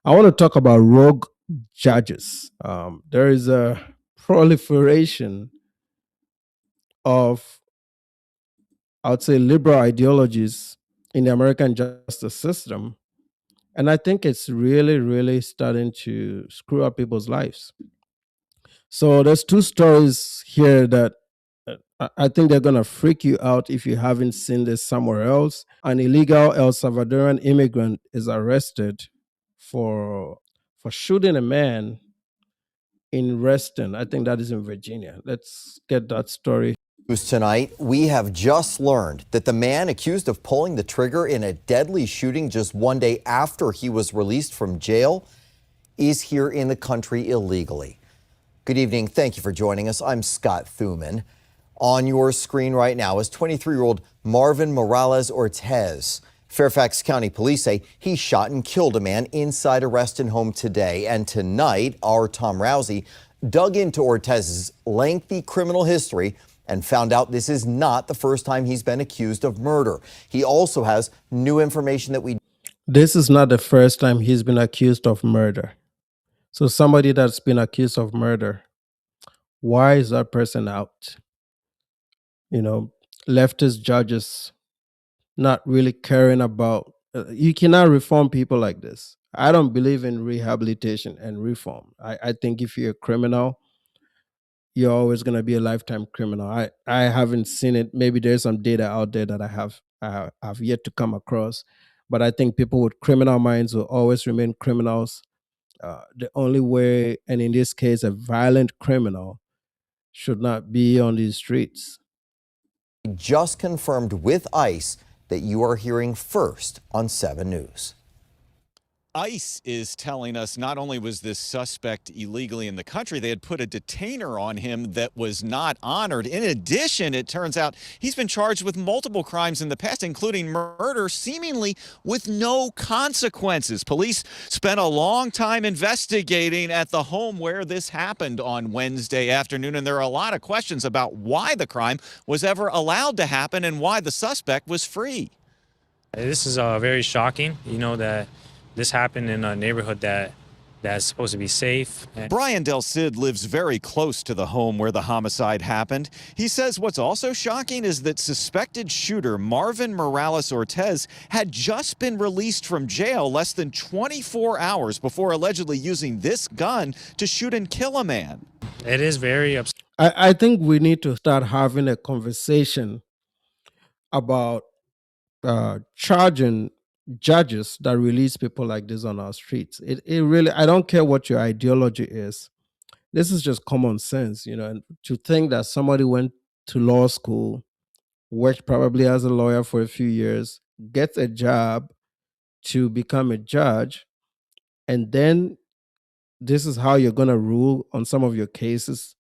I want to talk about rogue judges. There is a proliferation of, I would say, liberal ideologies in the American justice system. And I think it's really, really starting to screw up people's lives. So there's two stories here that I think they're going to freak you out if you haven't seen this somewhere else. An illegal El Salvadoran immigrant is arrested for shooting a man in Reston. I think that is in Virginia. Let's get that story. News tonight, we have just learned that the man accused of pulling the trigger in a deadly shooting just one day after he was released from jail is here in the country illegally. Good evening. Thank you for joining us. I'm Scott Thuman. On your screen right now is 23-year-old Marvin Morales Ortiz. Fairfax County police say he shot and killed a man inside a Reston home today. And tonight, our Tom Rousey dug into Ortiz's lengthy criminal history and found out this is not the first time he's been accused of murder. He also has new information that we... This is not the first time he's been accused of murder. So somebody that's been accused of murder, why is that person out? Leftist judges not really caring about, you cannot reform people like this. I don't believe in rehabilitation and reform. I think if you're a criminal, you're always going to be a lifetime criminal. I haven't seen it. Maybe there's some data out there that I have yet to come across, but I think people with criminal minds will always remain criminals. The only way, and in this case, a violent criminal should not be on these streets. just confirmed with ICE that you are hearing first on 7 News. ICE is telling us not only was this suspect illegally in the country, they had put a detainer on him that was not honored. In addition, it turns out he's been charged with multiple crimes in the past, including murder, seemingly with no consequences. Police spent a long time investigating at the home where this happened on Wednesday afternoon, and there are a lot of questions about why the crime was ever allowed to happen and why the suspect was free. This is very shocking, that this happened in a neighborhood that's supposed to be safe. Brian Del Cid lives very close to the home where the homicide happened. He says what's also shocking is that suspected shooter Marvin Morales Ortiz had just been released from jail less than 24 hours before allegedly using this gun to shoot and kill a man. It is very upsetting. I think we need to start having a conversation about charging judges that release people like this on our streets. It really, I don't care what your ideology is. This is just common sense, and to think that somebody went to law school, worked probably as a lawyer for a few years, gets a job to become a judge, and then this is how you're going to rule on some of your cases,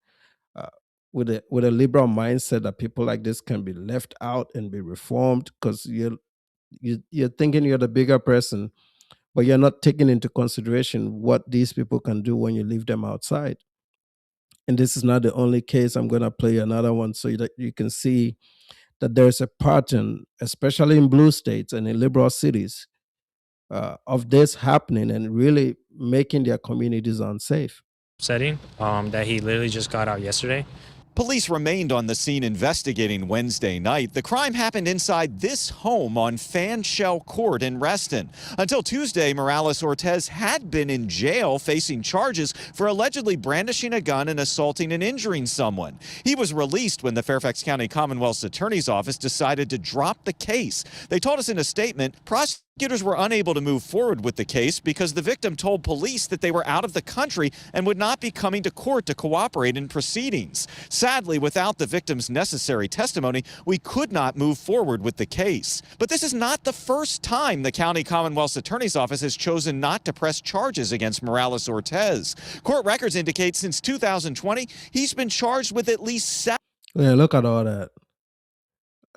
uh, with a liberal mindset that people like this can be left out and be reformed because you're thinking you're the bigger person, but you're not taking into consideration what these people can do when you leave them outside. And this is not the only case. I'm going to play another one so that you can see that there's a pattern, especially in blue states and in liberal cities, of this happening and really making their communities unsafe. That he literally just got out yesterday. Police remained on the scene investigating Wednesday night. The crime happened inside this home on Fanshell Court in Reston. Until Tuesday, Morales Ortiz had been in jail facing charges for allegedly brandishing a gun and assaulting and injuring someone. He was released when the Fairfax County Commonwealth's Attorney's Office decided to drop the case. They told us in a statement, prosecutors were unable to move forward with the case because the victim told police that they were out of the country and would not be coming to court to cooperate in proceedings. Sadly, without the victim's necessary testimony, we could not move forward with the case. But this is not the first time the County Commonwealth's Attorney's Office has chosen not to press charges against Morales Ortiz. Court records indicate since 2020, he's been charged with at least 7. Yeah, look at all that.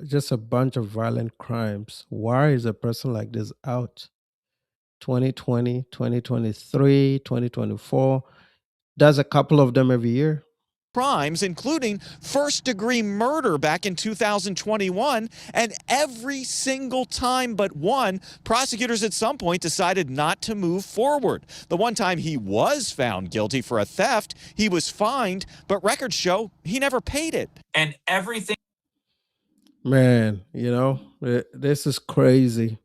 Just a bunch of violent crimes. Why is a person like this out? 2020, 2023, 2024. There's a couple of them every year. crimes, including first-degree murder back in 2021. And every single time but one, prosecutors at some point decided not to move forward. The one time he was found guilty for a theft, he was fined, but records show he never paid it. And everything. Man, this is crazy.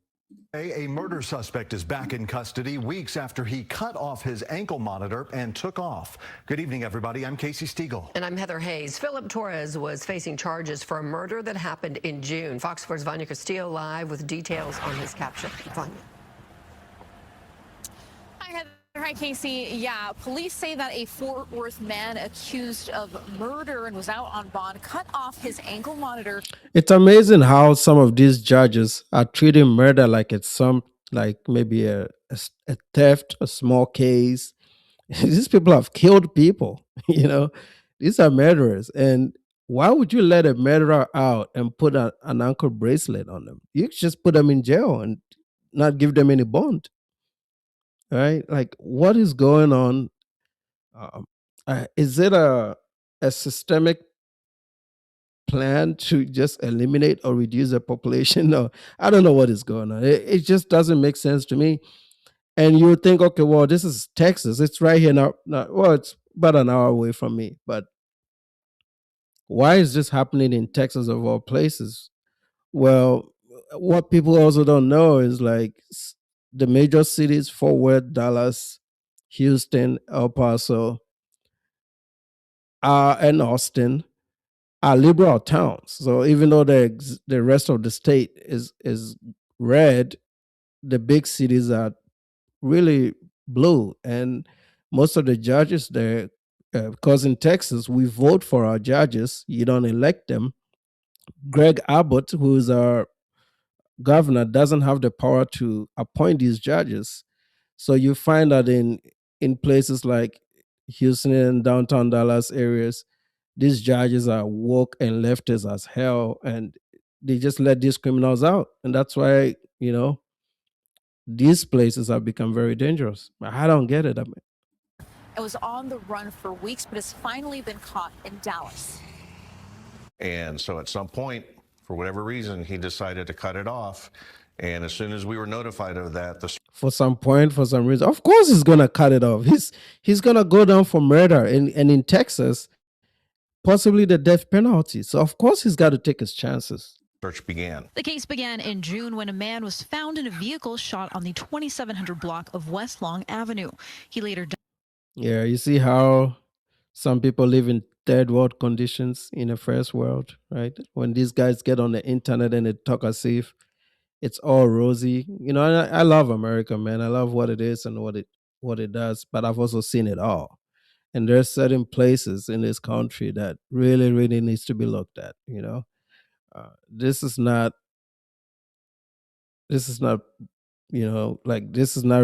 A murder suspect is back in custody weeks after he cut off his ankle monitor and took off. Good evening, everybody. I'm Casey Stiegel. And I'm Heather Hayes. Philip Torres was facing charges for a murder that happened in June. Fox 4's Vanya Castillo live with details on his capture. Vanya. Hi, Heather. Hi, Casey. Yeah, police say that a Fort Worth man accused of murder and was out on bond cut off his ankle monitor. It's amazing how some of these judges are treating murder like it's maybe a theft, a small case. These people have killed people, These are murderers. And why would you let a murderer out and put an ankle bracelet on them? You just put them in jail and not give them any bond. Right? Like, what is going on? Is it a systemic plan to just eliminate or reduce the population? No, I don't know what is going on. It just doesn't make sense to me. And you would think, okay, well, this is Texas. It's right here now. Well, it's about an hour away from me. But why is this happening in Texas of all places? Well, what people also don't know is the major cities, Fort Worth, Dallas, Houston, El Paso, and Austin, are liberal towns. So even though the rest of the state is red, the big cities are really blue. And most of the judges there, because in Texas, we vote for our judges, you don't elect them. Greg Abbott, who is our governor, doesn't have the power to appoint these judges. So you find that in places like Houston and downtown Dallas areas, these judges are woke and leftist as hell, and they just let these criminals out. And that's why, these places have become very dangerous. I don't get it. It was on the run for weeks, but has finally been caught in Dallas. And so at some point, for whatever reason, he decided to cut it off. And as soon as we were notified of that, for some reason, of course he's gonna cut it off. He's gonna go down for murder, and in Texas, possibly the death penalty. So of course he's got to take his chances. Search began. The case began in June when a man was found in a vehicle shot on the 2700 block of West Long Avenue. He later died. Yeah, you see how some people live in third world conditions in a first world, right? When these guys get on the internet and they talk as if it's all rosy. I love America, man. I love what it is and what it does, but I've also seen it all. And there's certain places in this country that really, really needs to be looked at. This is not, this is not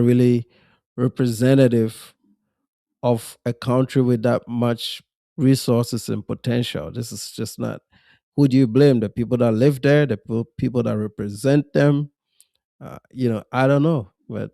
really representative of a country with that much resources and potential. This is just not. Who do you blame? The people that live there, the people that represent them? I don't know, but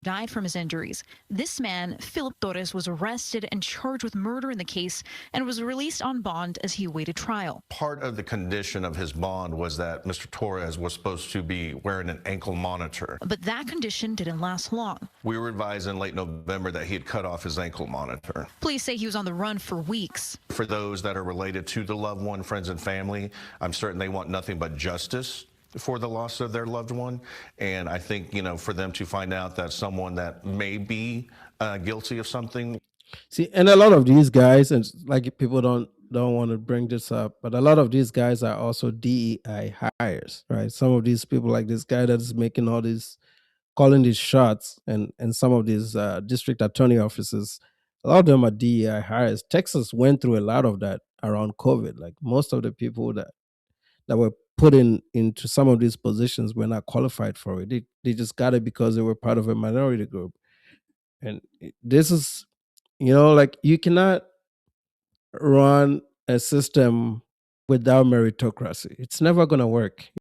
Died from his injuries. This man, Philip Torres, was arrested and charged with murder in the case and was released on bond as he awaited trial. Part of the condition of his bond was that Mr. Torres was supposed to be wearing an ankle monitor. But that condition didn't last long. We were advised in late November that he had cut off his ankle monitor. Police say he was on the run for weeks. For those that are related to the loved one, friends and family, I'm certain they want nothing but justice for the loss of their loved one. And I think, for them to find out that someone that may be guilty of something. See, and a lot of these guys, and like people don't want to bring this up, but a lot of these guys are also DEI hires, right? Some of these people, like this guy that is making all these, calling these shots, and some of these district attorney offices, a lot of them are DEI hires. Texas went through a lot of that around COVID. Like most of the people that were put into some of these positions were not qualified for it. They just got it because they were part of a minority group. And this is, you cannot run a system without meritocracy. It's never going to work.